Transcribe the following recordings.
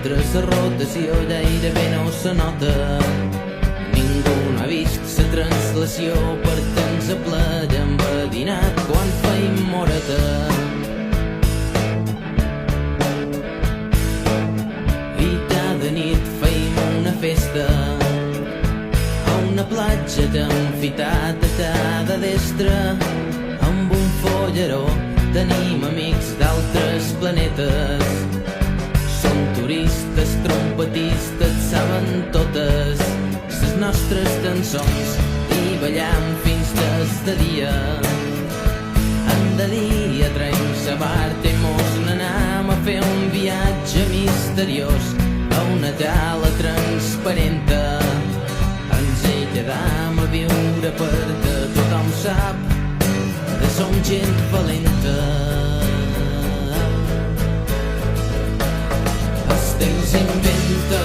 mentre la rotació gairebé no se nota. Ningú no ha vist la translació per temps a playa envedinat quan feim moreta. I cada nit feim una festa a una platja d'amfiteatre destre amb un folleró. Tenim amics d'altres planetes, som turistes, trompetistes, saben totes les nostres cançons i ballam fins des de dia. De dia traiem la barca i mos n'anam a fer un viatge misteriós a una tala transparenta. Ens hi quedam a viure perquè tothom sap que som gent valenta. El temps inventa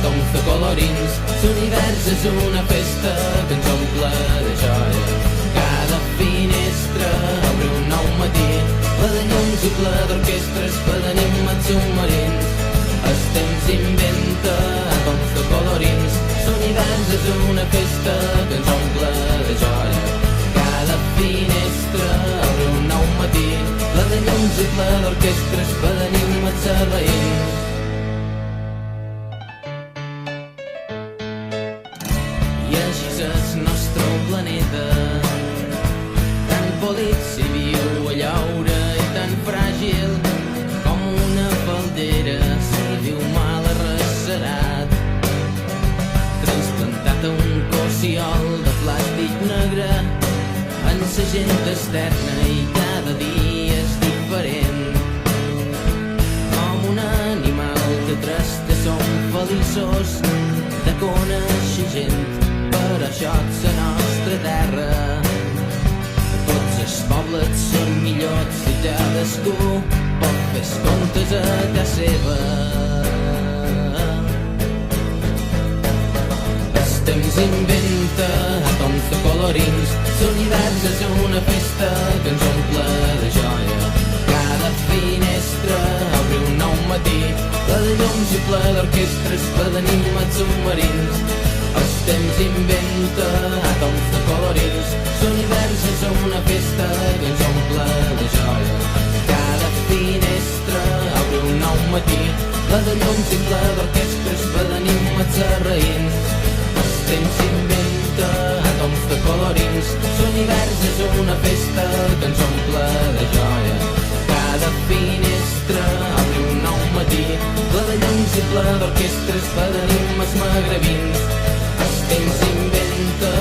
tons de colorins, l'univers és una festa que ens omple de joia. Cada finestra obre un nou matí, ple de llums i ple d'orquestres, ple d'enigmes submarins. El temps inventa tons de colorins, l'univers és una festa que ens omple de joia. Cada finestra obre un nou matí, ple de llums i ple d'orquestres, ple d'enigmes serraïns. I així és el nostre planeta, tan polit si viu a llaure i tan fràgil com una faldera si viu mal arrecerat. Transplantat a un cossiol de plàstic negre en sa gent externa i cada dia és diferent. Com un animal que trasta som feliços de conèixer gent, per això és la nostra terra. Tots els pobles són millors i cadascú pot fer comptes a casa seva. El temps inventa tons de colorins, l'univers és una festa que ens omple de joia. Cada finestra obre un nou matí, ple de llums i ple d'orquestres, ple d'enigmes submarins. El temps inventa tons de colorins, l'univers és una festa que ens omple de joia. Cada finestra obre un nou matí, ple de llums i ple d'orquestres, ple d'enigmes serraïns. El temps inventa tons de colorins, l'univers és una festa que ens omple de joia. Cada finestra obre un nou matí, ple de llums i ple d'orquestres, ple d'enigmes magrebins. El temps inventa